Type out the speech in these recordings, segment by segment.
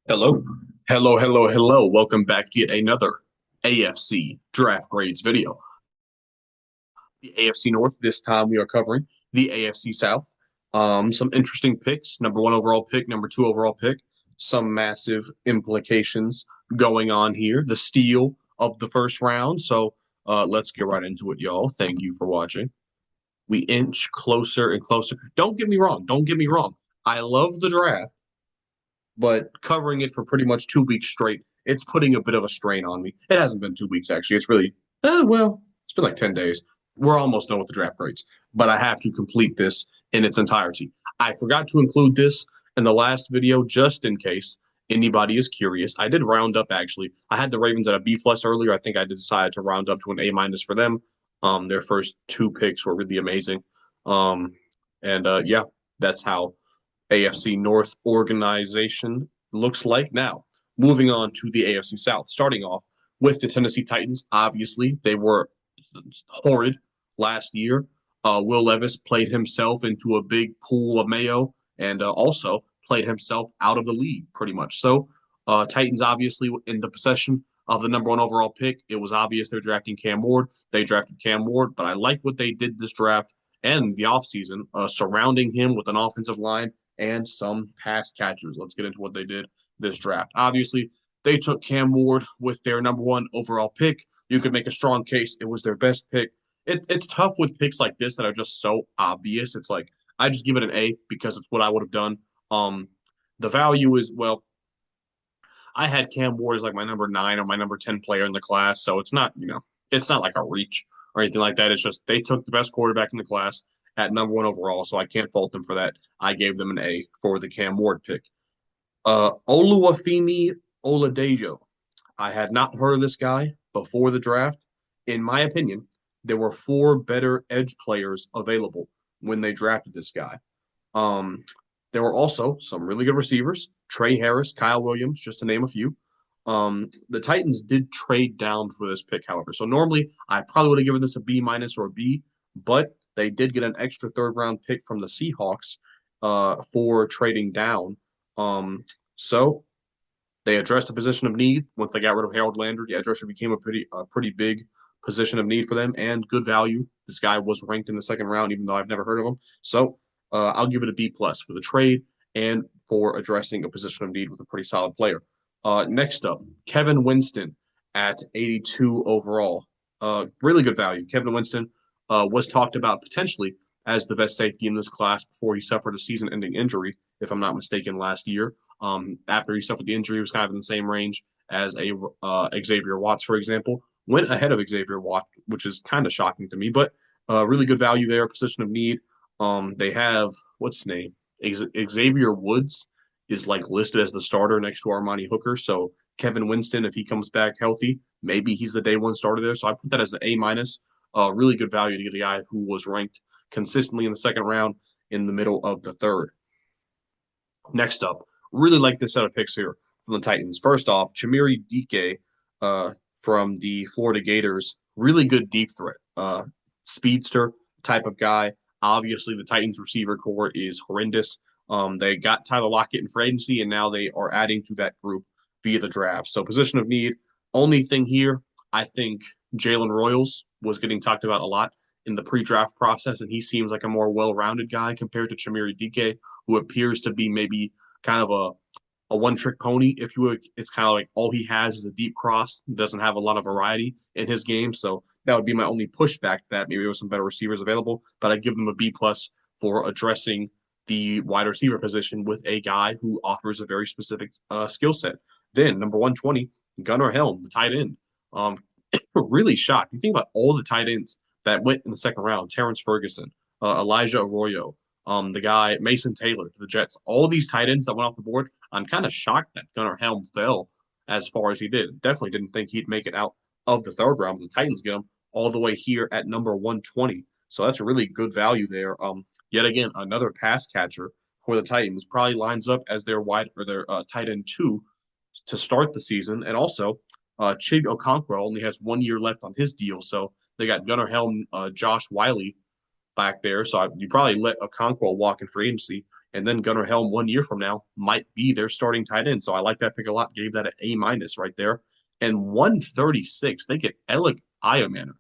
Hello. Hello, hello, hello. Welcome back to yet another AFC Draft Grades video. The AFC North, this time we are covering the AFC South. Some interesting picks, number one overall pick, number two overall pick, some massive implications going on here. The steal of the first round. So let's get right into it, y'all. Thank you for watching. We inch closer and closer. Don't get me wrong. Don't get me wrong. I love the draft, but covering it for pretty much 2 weeks straight, it's putting a bit of a strain on me. It hasn't been 2 weeks actually. It's really, it's been like 10 days. We're almost done with the draft grades, but I have to complete this in its entirety. I forgot to include this in the last video just in case anybody is curious. I did round up actually. I had the Ravens at a B plus earlier. I think I decided to round up to an A minus for them. Their first two picks were really amazing. Um, and yeah, that's how AFC North organization looks like now. Moving on to the AFC South, starting off with the Tennessee Titans. Obviously, they were horrid last year. Will Levis played himself into a big pool of mayo and also played himself out of the league pretty much. So, Titans obviously in the possession of the number one overall pick. It was obvious they're drafting Cam Ward. They drafted Cam Ward, but I like what they did this draft and the offseason, surrounding him with an offensive line and some pass catchers. Let's get into what they did this draft. Obviously, they took Cam Ward with their number one overall pick. You could make a strong case it was their best pick. It's tough with picks like this that are just so obvious. It's like I just give it an A because it's what I would have done. Um, the value is well, I had Cam Ward as like my number 9 or my number 10 player in the class, so it's not it's not like a reach or anything like that. It's just they took the best quarterback in the class at number one overall, so I can't fault them for that. I gave them an A for the Cam Ward pick. Oluwafemi Oladejo. I had not heard of this guy before the draft. In my opinion, there were four better edge players available when they drafted this guy. Um, there were also some really good receivers: Trey Harris, Kyle Williams, just to name a few. The Titans did trade down for this pick, however. So normally I probably would have given this a B minus or a B, but they did get an extra third round pick from the Seahawks for trading down. So they addressed a position of need once they got rid of Harold Landry. The edge rusher became a pretty big position of need for them and good value. This guy was ranked in the second round, even though I've never heard of him. So I'll give it a B plus for the trade and for addressing a position of need with a pretty solid player. Next up, Kevin Winston at 82 overall. Really good value. Kevin Winston was talked about potentially as the best safety in this class before he suffered a season-ending injury, if I'm not mistaken, last year. After he suffered the injury, he was kind of in the same range as a Xavier Watts, for example. Went ahead of Xavier Watts, which is kind of shocking to me, but really good value there, position of need. They have what's his name? Xavier Woods is like listed as the starter next to Armani Hooker. So Kevin Winston, if he comes back healthy, maybe he's the day one starter there. So I put that as an A minus. Really good value to get a guy who was ranked consistently in the second round in the middle of the third. Next up, really like this set of picks here from the Titans. First off, Chimere Dike from the Florida Gators, really good deep threat, speedster type of guy. Obviously, the Titans receiver core is horrendous. They got Tyler Lockett in free agency, and now they are adding to that group via the draft. So, position of need. Only thing here, I think Jalen Royals was getting talked about a lot in the pre-draft process, and he seems like a more well-rounded guy compared to Chimere Dike, who appears to be maybe kind of a one-trick pony, if you would. It's kind of like all he has is a deep cross. He doesn't have a lot of variety in his game, so that would be my only pushback. That maybe there was some better receivers available, but I give them a B plus for addressing the wide receiver position with a guy who offers a very specific skill set. Then number 120, Gunnar Helm, the tight end. Um, really shocked. You think about all the tight ends that went in the second round: Terrence Ferguson, Elijah Arroyo, the guy Mason Taylor to the Jets. All these tight ends that went off the board. I'm kind of shocked that Gunnar Helm fell as far as he did. Definitely didn't think he'd make it out of the third round. But the Titans get him all the way here at number 120. So that's a really good value there. Yet again, another pass catcher for the Titans probably lines up as their wide or their tight end two to start the season. And also, Chig Okonkwo only has 1 year left on his deal. So they got Gunnar Helm, Josh Wiley back there. So you probably let Okonkwo walk in free agency. And then Gunnar Helm 1 year from now might be their starting tight end. So I like that pick a lot. Gave that an A minus right there. And 136, they get Alec Iomanner,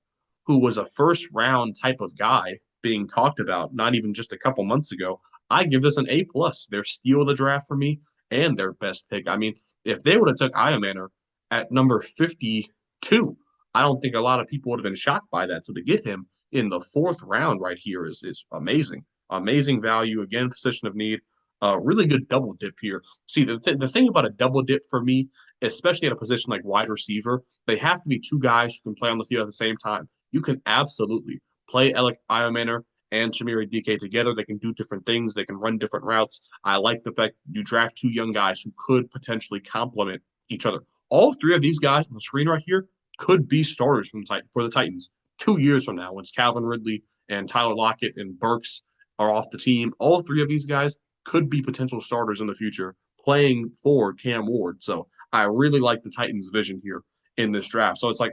who was a first round type of guy being talked about not even just a couple months ago. I give this an A plus. Their steal of the draft for me and their best pick. I mean, if they would have took Iomanner at number 52, I don't think a lot of people would have been shocked by that. So to get him in the fourth round right here is amazing. Amazing value. Again, position of need. Really good double dip here. See, the thing about a double dip for me, especially at a position like wide receiver, they have to be two guys who can play on the field at the same time. You can absolutely play Alec Iomanner and Chimere Dike together. They can do different things. They can run different routes. I like the fact you draft two young guys who could potentially complement each other. All three of these guys on the screen right here could be starters for the Titans 2 years from now, once Calvin Ridley and Tyler Lockett and Burks are off the team. All three of these guys could be potential starters in the future playing for Cam Ward. So I really like the Titans' vision here in this draft. So it's like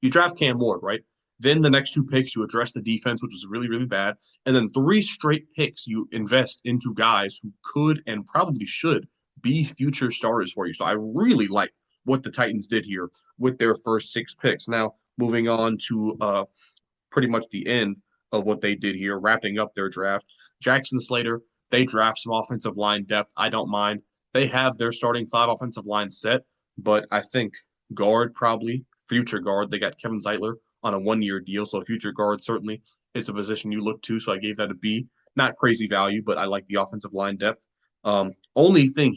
you draft Cam Ward, right? Then the next two picks, you address the defense, which is really, really bad. And then three straight picks, you invest into guys who could and probably should be future starters for you. So I really like what the Titans did here with their first six picks. Now, moving on to pretty much the end of what they did here, wrapping up their draft. Jackson Slater, they draft some offensive line depth. I don't mind. They have their starting five offensive line set, but I think guard probably, future guard. They got Kevin Zeitler on a 1 year deal, so future guard certainly is a position you look to. So I gave that a B. Not crazy value, but I like the offensive line depth. Only thing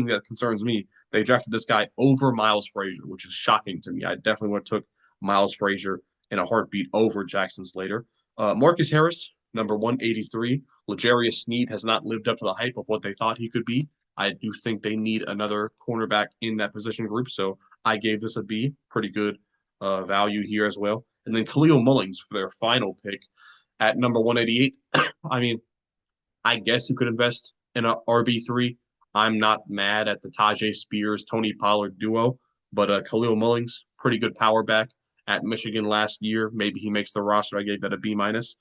that concerns me, they drafted this guy over Miles Frazier, which is shocking to me. I definitely would have took Miles Frazier in a heartbeat over Jackson Slater. Marcus Harris, number 183. L'Jarius Sneed has not lived up to the hype of what they thought he could be. I do think they need another cornerback in that position group, so I gave this a B. Pretty good value here as well. And then Khalil Mullings for their final pick at number 188. I mean, I guess you could invest in a RB3. I'm not mad at the Tajay Spears, Tony Pollard duo, but Khalil Mullings, pretty good power back at Michigan last year. Maybe he makes the roster. I gave that a B minus.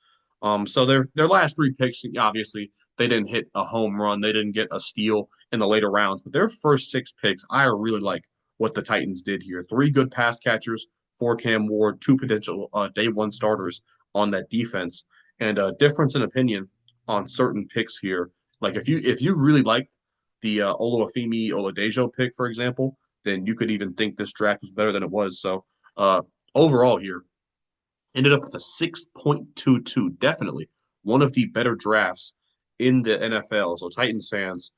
So their last three picks, obviously, they didn't hit a home run. They didn't get a steal in the later rounds, but their first six picks, I really like what the Titans did here. Three good pass catchers for Cam Ward, two potential day one starters on that defense, and a difference in opinion on certain picks here. Like if you really like the Oluwafemi Oladejo pick, for example, then you could even think this draft was better than it was. So uh, overall here, ended up with a 6.22. Definitely one of the better drafts in the NFL. So Titans fans,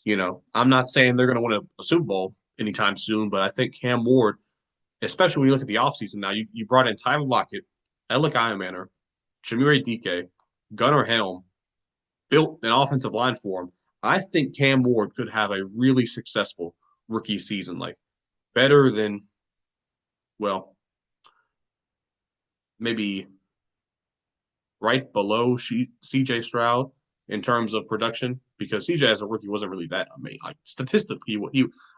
I'm not saying they're going to win a Super Bowl anytime soon, but I think Cam Ward, especially when you look at the offseason now, you brought in Tyler Lockett, Alec Iomanner, Chimere Dike, Gunnar Helm, built an offensive line for him. I think Cam Ward could have a really successful rookie season, like better than, well, maybe right below CJ Stroud in terms of production, because CJ as a rookie wasn't really that amazing. Like statistically,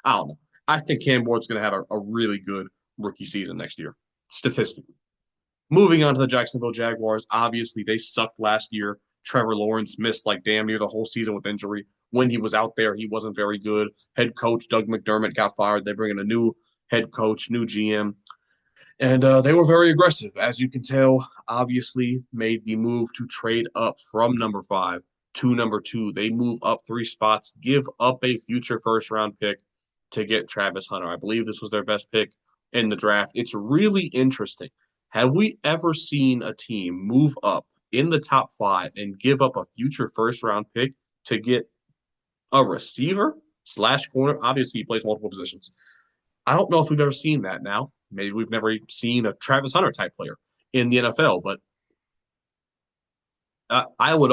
I don't know. I think Cam Ward's going to have a really good rookie season next year, statistically. Moving on to the Jacksonville Jaguars, obviously they sucked last year. Trevor Lawrence missed like damn near the whole season with injury. When he was out there, he wasn't very good. Head coach Doug McDermott got fired. They bring in a new head coach, new GM. And they were very aggressive, as you can tell. Obviously, made the move to trade up from number 5 to number 2. They move up 3 spots, give up a future first round pick to get Travis Hunter. I believe this was their best pick in the draft. It's really interesting. Have we ever seen a team move up in the top 5 and give up a future first round pick to get a receiver slash corner? Obviously, he plays multiple positions. I don't know if we've ever seen that now. Maybe we've never seen a Travis Hunter type player in the NFL, but uh, I would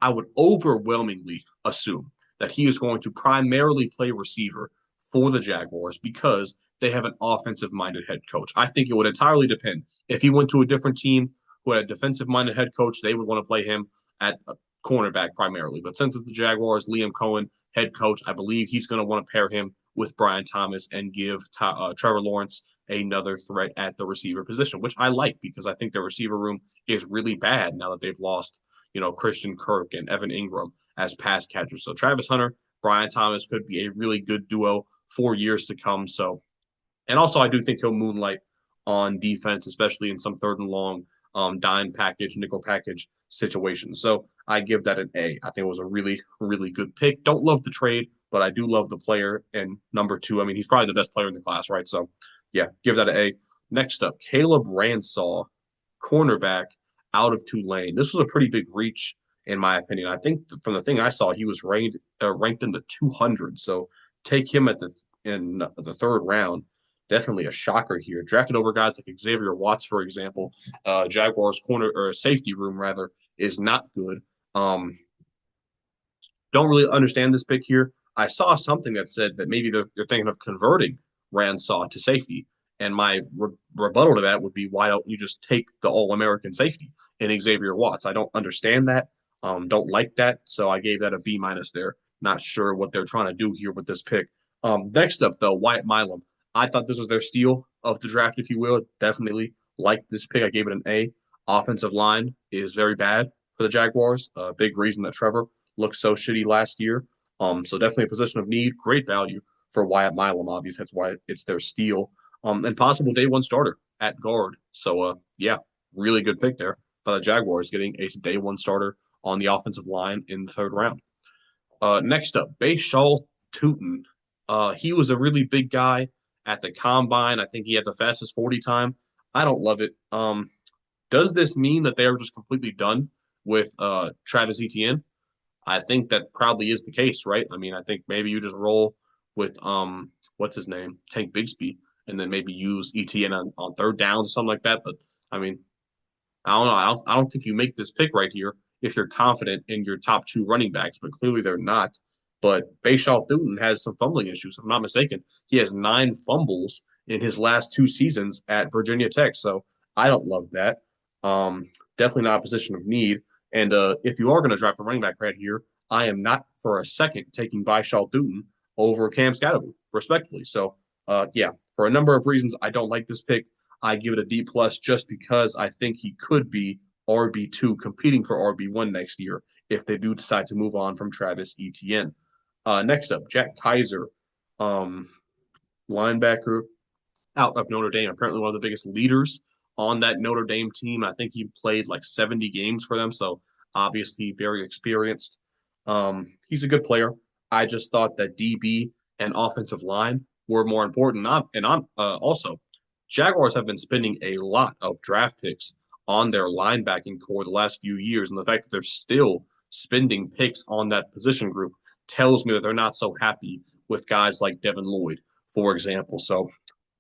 I would overwhelmingly assume that he is going to primarily play receiver for the Jaguars because they have an offensive minded head coach. I think it would entirely depend. If he went to a different team who had a defensive minded head coach, they would want to play him at cornerback primarily. But since it's the Jaguars, Liam Cohen, head coach, I believe he's going to want to pair him with Brian Thomas and give Trevor Lawrence another threat at the receiver position, which I like because I think the receiver room is really bad now that they've lost, Christian Kirk and Evan Ingram as pass catchers. So Travis Hunter, Brian Thomas could be a really good duo for years to come. So, and also I do think he'll moonlight on defense, especially in some third and long dime package, nickel package situations. So I give that an A. I think it was a really, really good pick. Don't love the trade, but I do love the player. And number two, I mean, he's probably the best player in the class, right? So yeah, give that an A. Next up, Caleb Ransaw, cornerback out of Tulane. This was a pretty big reach, in my opinion. I think from the thing I saw, he was ranked in the 200. So take him in the third round. Definitely a shocker here. Drafted over guys like Xavier Watts, for example. Jaguars corner or safety room rather is not good. Don't really understand this pick here. I saw something that said that maybe they're thinking of converting Ransaw to safety. And my rebuttal to that would be, why don't you just take the All American safety in Xavier Watts? I don't understand that. Don't like that. So I gave that a B minus there. Not sure what they're trying to do here with this pick. Next up, though, Wyatt Milam. I thought this was their steal of the draft, if you will. Definitely liked this pick. I gave it an A. Offensive line is very bad for the Jaguars. A big reason that Trevor looked so shitty last year. So definitely a position of need. Great value for Wyatt Milam, obviously. That's why it's their steal. And possible day one starter at guard. So, yeah, really good pick there by the Jaguars, getting a day one starter on the offensive line in the third round. Next up, Bashal Tutin. He was a really big guy at the combine. I think he had the fastest 40 time. I don't love it. Does this mean that they are just completely done with Travis Etienne? I think that probably is the case, right? I mean, I think maybe you just roll with what's his name, Tank Bigsby, and then maybe use ETN on third downs or something like that. But I mean, I don't know. I don't think you make this pick right here if you're confident in your top two running backs, but clearly they're not. But Bashal Newton has some fumbling issues, if I'm not mistaken. He has 9 fumbles in his last 2 seasons at Virginia Tech. So I don't love that. Definitely not a position of need. And if you are going to draft a running back right here, I am not for a second taking Bashal Newton over Cam Scatterby, respectfully. So yeah, for a number of reasons, I don't like this pick. I give it a D plus just because I think he could be RB2 competing for RB1 next year if they do decide to move on from Travis Etienne. Next up, Jack Kaiser, um, linebacker out of Notre Dame, apparently one of the biggest leaders on that Notre Dame team. I think he played like 70 games for them, so obviously very experienced. He's a good player. I just thought that DB and offensive line were more important. Also, Jaguars have been spending a lot of draft picks on their linebacking core the last few years, and the fact that they're still spending picks on that position group tells me that they're not so happy with guys like Devin Lloyd, for example. So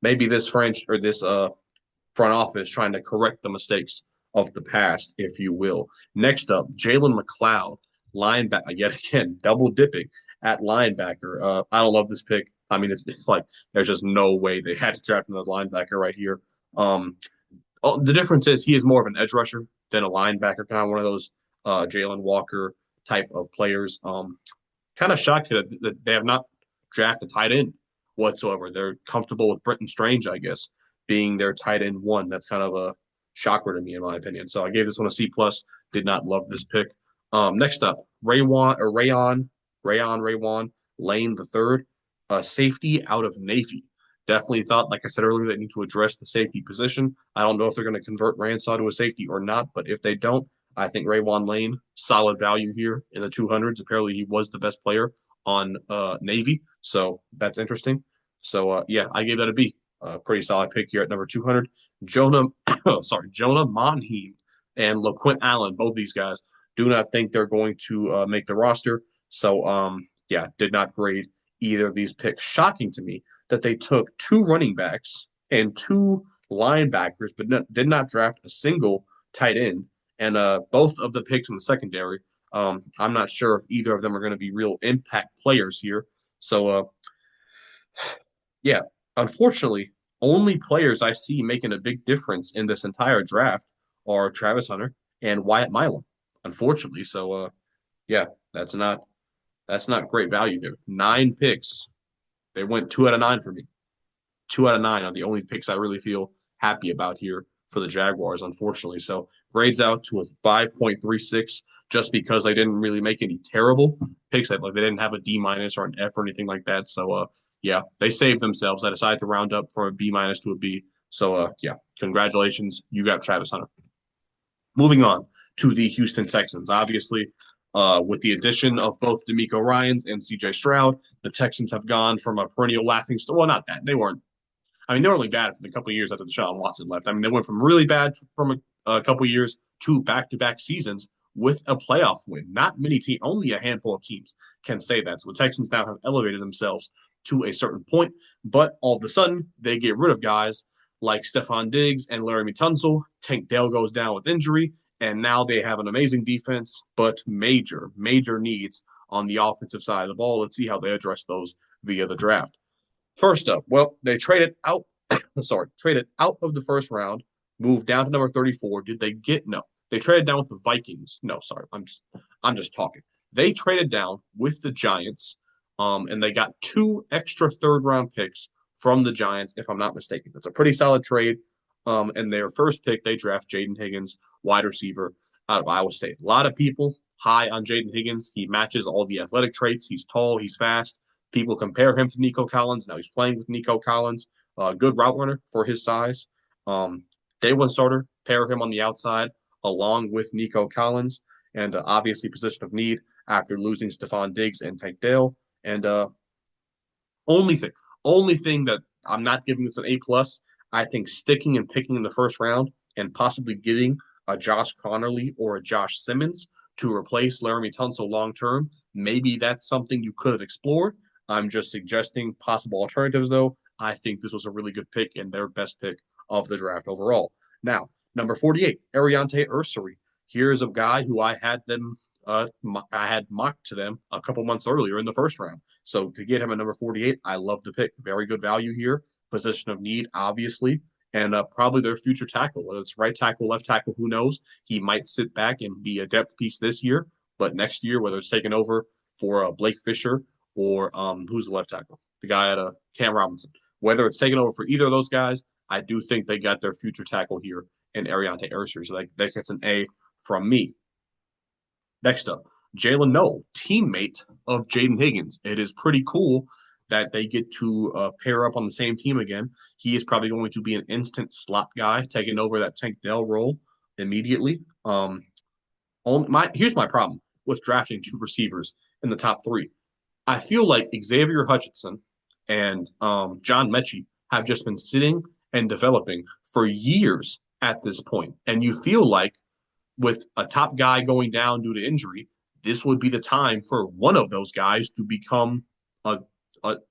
maybe this French or this front office trying to correct the mistakes of the past, if you will. Next up, Jalen McLeod, linebacker, yet again, double dipping at linebacker. I don't love this pick. I mean, it's like there's just no way they had to draft another linebacker right here. The difference is he is more of an edge rusher than a linebacker, kind of one of those Jalen Walker type of players. Kind of shocked that they have not drafted tight end whatsoever. They're comfortable with Brenton Strange, I guess, being their tight end one. That's kind of a shocker to me, in my opinion. So I gave this one a C plus. Did not love this pick. Next up, Rayon Lane the third, a safety out of Navy. Definitely thought, like I said earlier, they need to address the safety position. I don't know if they're going to convert Ransaw to a safety or not, but if they don't, I think Raywan Lane, solid value here in the 200s. Apparently, he was the best player on Navy, so that's interesting. So yeah, I gave that a B. Pretty solid pick here at number 200. Jonah Monheim and LaQuint Allen, both these guys, do not think they're going to make the roster. So yeah, did not grade either of these picks. Shocking to me that they took 2 running backs and 2 linebackers, but did not draft a single tight end. And both of the picks in the secondary, I'm not sure if either of them are going to be real impact players here. So, yeah, unfortunately, only players I see making a big difference in this entire draft are Travis Hunter and Wyatt Milam, unfortunately. So, yeah, that's not great value there. 9 picks. They went 2 out of 9 for me. 2 out of 9 are the only picks I really feel happy about here for the Jaguars, unfortunately. So grades out to a 5.36 just because they didn't really make any terrible picks. Like they didn't have a D minus or an F or anything like that. So yeah, they saved themselves. I decided to round up from a B minus to a B. So yeah, congratulations, you got Travis Hunter. Moving on to the Houston Texans. Obviously, with the addition of both D'Amico Ryans and CJ Stroud, the Texans have gone from a perennial laughing stock. Well, not that. They weren't. I mean, they were only bad for the couple of years after Deshaun Watson left. I mean, they went from really bad from a couple of years to back-to-back seasons with a playoff win. Not many teams, only a handful of teams can say that. So the Texans now have elevated themselves to a certain point, but all of a sudden they get rid of guys like Stefon Diggs and Laremy Tunsil. Tank Dell goes down with injury, and now they have an amazing defense, but major, major needs on the offensive side of the ball. Let's see how they address those via the draft. First up, well, they traded out, traded out of the first round, moved down to number 34. Did they get no? They traded down with the Vikings. No, sorry, I'm just talking. They traded down with the Giants, and they got two extra third round picks from the Giants, if I'm not mistaken. That's a pretty solid trade. And their first pick, they draft Jaden Higgins, wide receiver out of Iowa State. A lot of people high on Jaden Higgins. He matches all the athletic traits. He's tall, he's fast. People compare him to Nico Collins. Now he's playing with Nico Collins. Good route runner for his size. Day one starter, pair him on the outside along with Nico Collins. And obviously, position of need after losing Stefon Diggs and Tank Dale. And only thing, only thing that I'm not giving this an A plus, I think sticking and picking in the first round and possibly getting a Josh Connerly or a Josh Simmons to replace Laremy Tunsil long term, maybe that's something you could have explored. I'm just suggesting possible alternatives, though. I think this was a really good pick and their best pick of the draft overall. Now, number 48, Ariante Ursary. Here's a guy who I had mocked to them a couple months earlier in the first round. So to get him at number 48, I love the pick. Very good value here. Position of need, obviously, and probably their future tackle. Whether it's right tackle, left tackle, who knows? He might sit back and be a depth piece this year, but next year, whether it's taken over for Blake Fisher or who's the left tackle, the guy at Cam Robinson, whether it's taken over for either of those guys, I do think they got their future tackle here in Ariante Ursary. So that gets an A from me. Next up, Jalen Noel, teammate of Jaden Higgins. It is pretty cool that they get to pair up on the same team again. He is probably going to be an instant slot guy, taking over that Tank Dell role immediately. Here's my problem with drafting two receivers in the top three. I feel like Xavier Hutchinson and John Mechie have just been sitting and developing for years at this point. And you feel like with a top guy going down due to injury, this would be the time for one of those guys to become a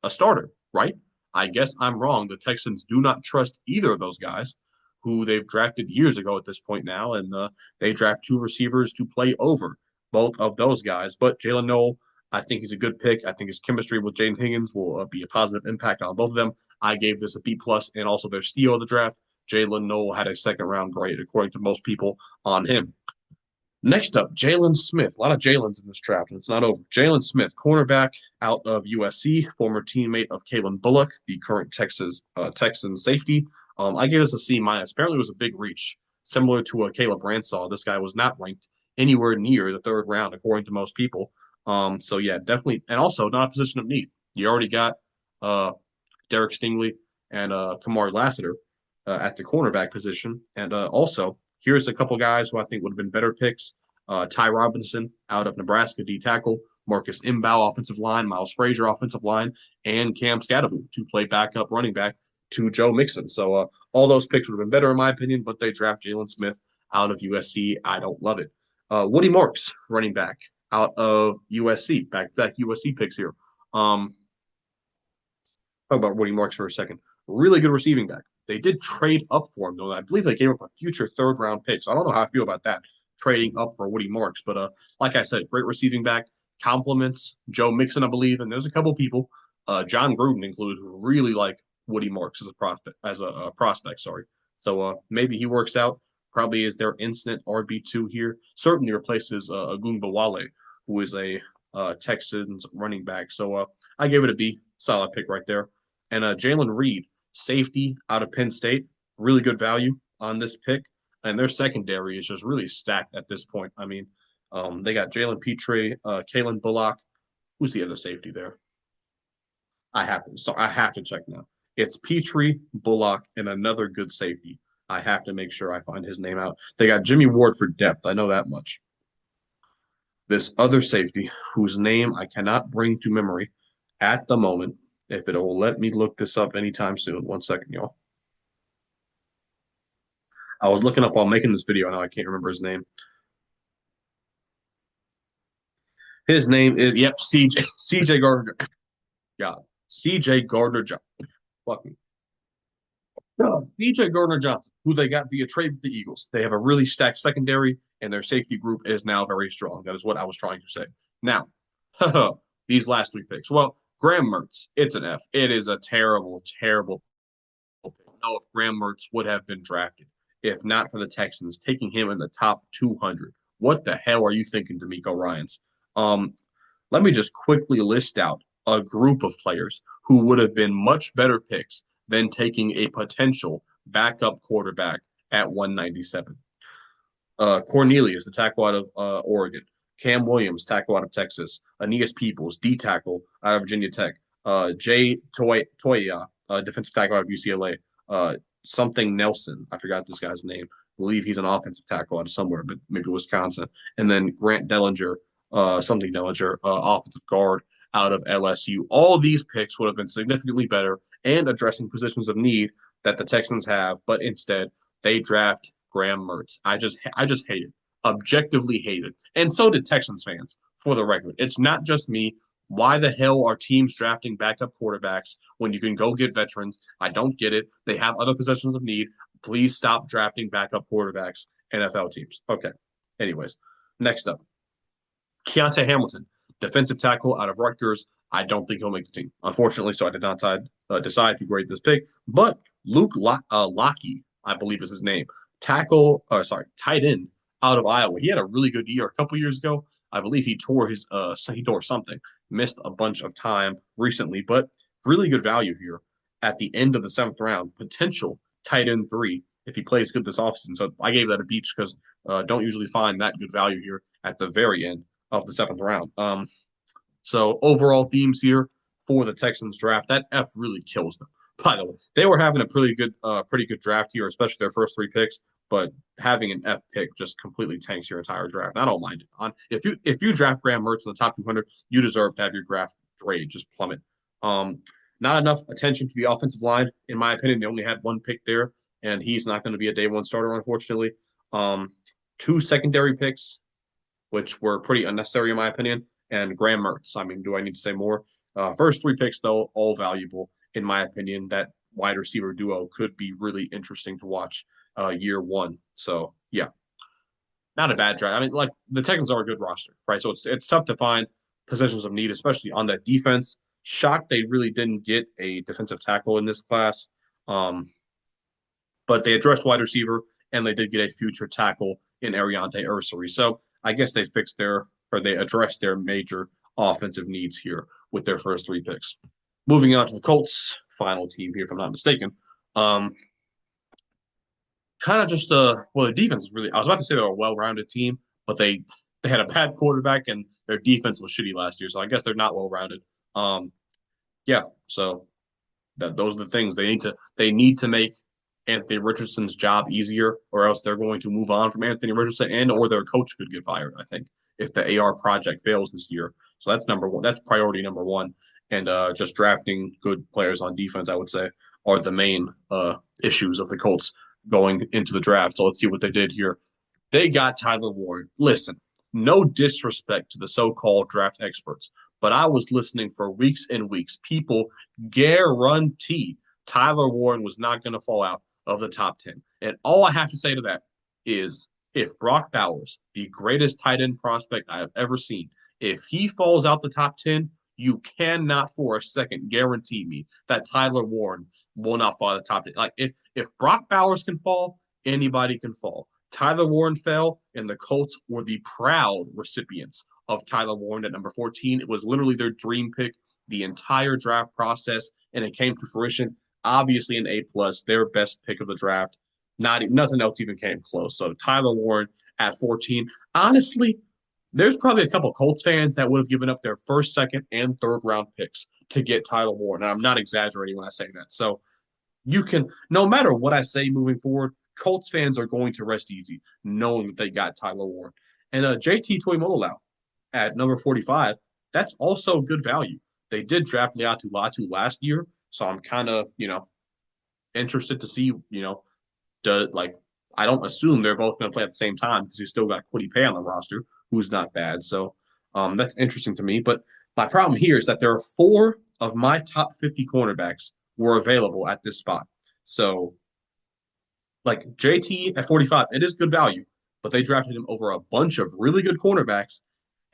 starter, right? I guess I'm wrong. The Texans do not trust either of those guys who they've drafted years ago at this point now, and they draft two receivers to play over both of those guys. But Jalen Noel, I think he's a good pick. I think his chemistry with Jaden Higgins will be a positive impact on both of them. I gave this a B plus, and also their steal of the draft. Jalen Noel had a second round grade, according to most people, on him. Next up, Jalen Smith. A lot of Jalen's in this draft, and it's not over. Jalen Smith, cornerback out of USC, former teammate of Kalen Bullock, the current Texan safety. I gave this a C minus. Apparently, it was a big reach, similar to a Caleb Ransaw. This guy was not ranked anywhere near the third round, according to most people. So yeah, definitely, and also not a position of need. You already got Derek Stingley and Kamari Lassiter at the cornerback position, and also here's a couple guys who I think would have been better picks. Ty Robinson out of Nebraska, D tackle. Marcus Imbow, offensive line. Miles Frazier, offensive line. And Cam Scadaboo to play backup running back to Joe Mixon. So all those picks would have been better in my opinion, but they draft Jalen Smith out of USC. I don't love it. Woody Marks, running back out of USC. Back USC picks here. Talk about Woody Marks for a second. Really good receiving back. They did trade up for him, though. I believe they gave up a future third round pick. So I don't know how I feel about that, trading up for Woody Marks. But like I said, great receiving back. Compliments Joe Mixon, I believe. And there's a couple people, John Gruden included, who really like Woody Marks as a prospect. Sorry. So maybe he works out. Probably is their instant RB2 here. Certainly replaces Agunba Wale, who is a Texans running back. So I gave it a B. Solid pick right there. And Jalen Reed, safety out of Penn State, really good value on this pick. And their secondary is just really stacked at this point. I mean, They got Jalen Petre, Kalen Bullock. Who's the other safety there? I have to check now. It's Petrie, Bullock, and another good safety. I have to make sure I find his name out. They got Jimmy Ward for depth. I know that much. This other safety, whose name I cannot bring to memory at the moment, if it will let me look this up anytime soon. One second, y'all. I was looking up while making this video. Now I can't remember his name. His name is CJ Gardner. Yeah, CJ Gardner Johnson. Fuck me. CJ Gardner Johnson, who they got via trade with the Eagles. They have a really stacked secondary, and their safety group is now very strong. That is what I was trying to say. Now, these last three picks. Well, Graham Mertz, it's an F. It is a terrible, terrible pick. Know if Graham Mertz would have been drafted if not for the Texans taking him in the top 200. What the hell are you thinking, DeMeco Ryans? Um, Let me just quickly list out a group of players who would have been much better picks than taking a potential backup quarterback at 197. Cornelius, the tackle out of Oregon. Cam Williams, tackle out of Texas. Aeneas Peoples, D tackle out of Virginia Tech. Jay Toya, defensive tackle out of UCLA. Something Nelson, I forgot this guy's name. I believe he's an offensive tackle out of somewhere, but maybe Wisconsin. And then Grant Dellinger, something Dellinger, offensive guard out of LSU. All these picks would have been significantly better and addressing positions of need that the Texans have, but instead they draft Graham Mertz. I just hate it. Objectively hate it. And so did Texans fans, for the record. It's not just me. Why the hell are teams drafting backup quarterbacks when you can go get veterans? I don't get it. They have other positions of need. Please stop drafting backup quarterbacks, NFL teams. Okay. Anyways, next up, Keontae Hamilton, defensive tackle out of Rutgers. I don't think he'll make the team, unfortunately. So I did not decide to grade this pick. But Luke Lockie, I believe is his name, tight end out of Iowa. He had a really good year a couple years ago. I believe he tore something, missed a bunch of time recently, but really good value here at the end of the seventh round. Potential tight end three if he plays good this offseason. So I gave that a beach because don't usually find that good value here at the very end of the seventh round. So overall themes here for the Texans draft, that F really kills them. By the way, they were having a pretty good draft here, especially their first three picks. But having an F pick just completely tanks your entire draft. I don't mind it. If you draft Graham Mertz in the top 200, you deserve to have your draft grade just plummet. Not enough attention to the offensive line, in my opinion. They only had one pick there, and he's not going to be a day one starter, unfortunately. Two secondary picks, which were pretty unnecessary in my opinion, and Graham Mertz. I mean, do I need to say more? First three picks, though, all valuable in my opinion. That wide receiver duo could be really interesting to watch year one. So yeah, not a bad draft. I mean, like the Texans are a good roster, right? So it's tough to find positions of need, especially on that defense. Shocked they really didn't get a defensive tackle in this class, but they addressed wide receiver and they did get a future tackle in Ariante Ursary. So I guess they addressed their major offensive needs here with their first three picks. Moving on to the Colts, final team here, if I'm not mistaken. Kind of just the defense is really. I was about to say they're a well-rounded team, but they had a bad quarterback and their defense was shitty last year, so I guess they're not well-rounded. Yeah, so those are the things they need to make Anthony Richardson's job easier, or else they're going to move on from Anthony Richardson, and or their coach could get fired. I think if the AR project fails this year, so that's number one. That's priority number one, and just drafting good players on defense, I would say, are the main issues of the Colts going into the draft. So let's see what they did here. They got Tyler Warren. Listen, no disrespect to the so-called draft experts, but I was listening for weeks and weeks. People guarantee Tyler Warren was not going to fall out of the top 10. And all I have to say to that is if Brock Bowers, the greatest tight end prospect I have ever seen, if he falls out the top 10, you cannot for a second guarantee me that Tyler Warren will not fall out of the top 10. Like if Brock Bowers can fall, anybody can fall. Tyler Warren fell, and the Colts were the proud recipients of Tyler Warren at number 14. It was literally their dream pick the entire draft process, and it came to fruition. Obviously, an A plus, their best pick of the draft. Nothing else even came close. So Tyler Warren at 14, honestly, there's probably a couple Colts fans that would have given up their first, second, and third round picks to get Tyler Warren. And I'm not exaggerating when I say that. So you can, no matter what I say moving forward, Colts fans are going to rest easy knowing that they got Tyler Warren. And JT Tuimoloau at number 45, that's also good value. They did draft Laiatu Latu last year, so I'm kind of, interested to see, like I don't assume they're both going to play at the same time because you still got Quiddy Pay on the roster, who's not bad. So that's interesting to me. But my problem here is that there are four of my top 50 cornerbacks were available at this spot. So like JT at 45, it is good value, but they drafted him over a bunch of really good cornerbacks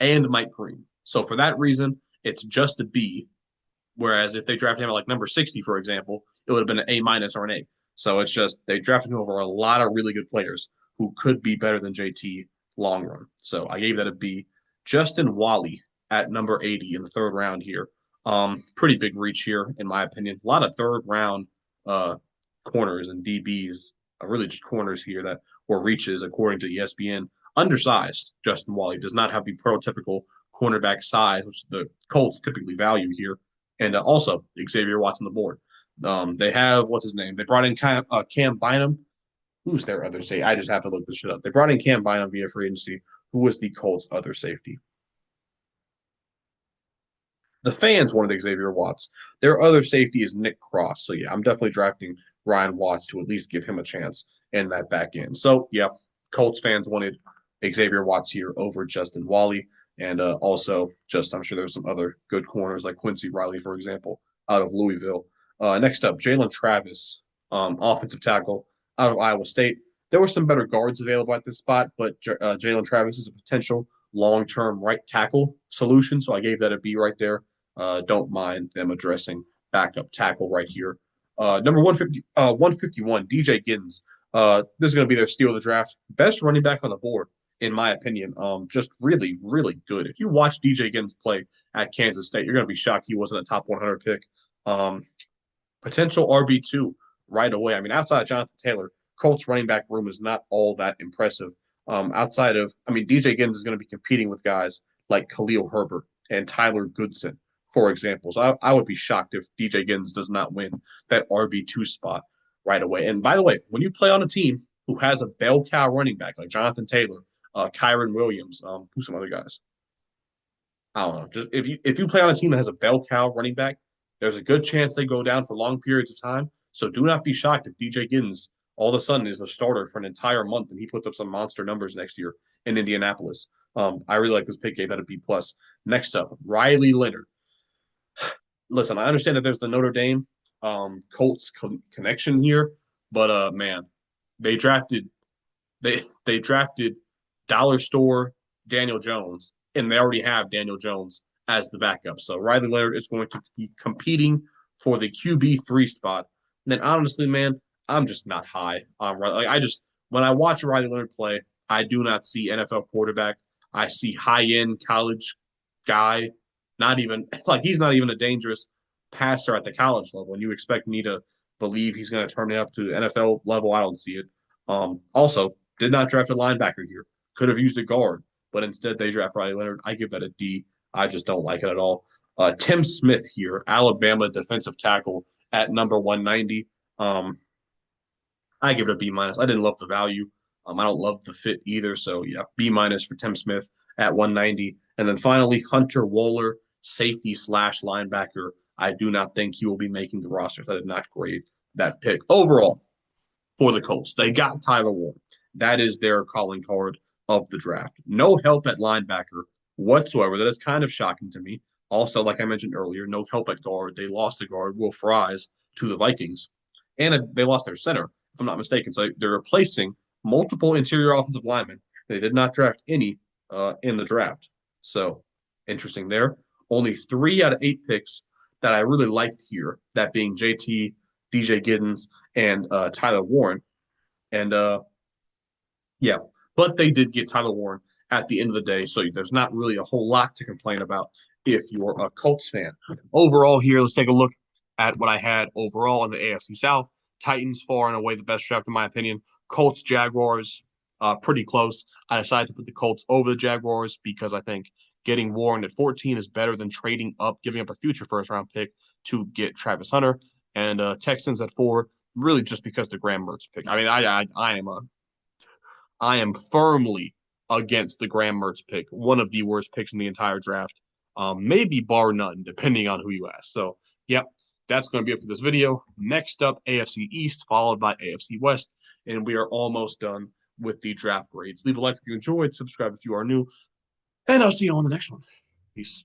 and Mike Green. So for that reason, it's just a B. Whereas if they drafted him at like number 60, for example, it would have been an A minus or an A. So it's just they drafted him over a lot of really good players who could be better than JT long run. So I gave that a B. Justin Wally at number 80 in the third round here. Pretty big reach here, in my opinion. A lot of third round uh, corners and DBs, really just corners here that were reaches according to ESPN. Undersized, Justin Wally does not have the prototypical cornerback size, which the Colts typically value here. And also Xavier Watts on the board. They have what's his name? They brought in Cam Bynum. Who's their other safety? I just have to look this shit up. They brought in Cam Bynum via free agency. Who was the Colts' other safety? The fans wanted Xavier Watts. Their other safety is Nick Cross. So yeah, I'm definitely drafting Ryan Watts to at least give him a chance in that back end. So yeah, Colts fans wanted Xavier Watts here over Justin Wally. And also, just I'm sure there's some other good corners like Quincy Riley, for example, out of Louisville. Next up, Jalen Travis, offensive tackle out of Iowa State. There were some better guards available at this spot, but Jalen Travis is a potential long-term right tackle solution. So I gave that a B right there. Don't mind them addressing backup tackle right here. Number 151, DJ Giddens. This is going to be their steal of the draft. Best running back on the board, in my opinion. Just really, really good. If you watch DJ Giddens play at Kansas State, you're going to be shocked he wasn't a top 100 pick. Potential RB2 right away. I mean, outside of Jonathan Taylor, Colts running back room is not all that impressive. DJ Giddens is going to be competing with guys like Khalil Herbert and Tyler Goodson, for example. So I would be shocked if DJ Giddens does not win that RB2 spot right away. And by the way, when you play on a team who has a bell cow running back like Jonathan Taylor, Kyron Williams, who's some other guys? I don't know. Just if you play on a team that has a bell cow running back, there's a good chance they go down for long periods of time. So do not be shocked if DJ Giddens all of a sudden is the starter for an entire month and he puts up some monster numbers next year in Indianapolis. I really like this pick. Gave that a B plus. Next up, Riley Leonard. Listen, I understand that there's the Notre Dame Colts connection here, but man, they drafted they drafted Dollar Store Daniel Jones, and they already have Daniel Jones as the backup. So Riley Leonard is going to be competing for the QB3 spot. And then honestly, man, I'm just not high on Riley. Like, when I watch Riley Leonard play, I do not see NFL quarterback. I see high end college guy. Not even like he's not even a dangerous passer at the college level. And you expect me to believe he's going to turn it up to the NFL level. I don't see it. Also, did not draft a linebacker here. Could have used a guard, but instead they draft Riley Leonard. I give that a D. I just don't like it at all. Tim Smith here, Alabama defensive tackle at number 190. I give it a B minus. I didn't love the value. I don't love the fit either. So yeah, B minus for Tim Smith at 190. And then finally, Hunter Wohler, safety slash linebacker. I do not think he will be making the roster. So I did not grade that pick. Overall, for the Colts, they got Tyler Warren. That is their calling card of the draft. No help at linebacker whatsoever. That is kind of shocking to me. Also, like I mentioned earlier, no help at guard. They lost the guard, Will Fries, to the Vikings. And they lost their center, if I'm not mistaken. So they're replacing multiple interior offensive linemen. They did not draft any in the draft. So interesting there. Only 3 out of 8 picks that I really liked here, that being JT, DJ Giddens, and Tyler Warren. And yeah, but they did get Tyler Warren at the end of the day. So there's not really a whole lot to complain about if you're a Colts fan. Overall, here, let's take a look at what I had overall in the AFC South. Titans far and away the best draft in my opinion. Colts, Jaguars, pretty close. I decided to put the Colts over the Jaguars because I think getting Warren at 14 is better than trading up, giving up a future first round pick to get Travis Hunter, and Texans at 4, really just because the Graham Mertz pick. I mean, I am firmly against the Graham Mertz pick, one of the worst picks in the entire draft, maybe bar none, depending on who you ask. So, yep, that's going to be it for this video. Next up, AFC East, followed by AFC West, and we are almost done with the draft grades. Leave a like if you enjoyed, subscribe if you are new, and I'll see you on the next one. Peace.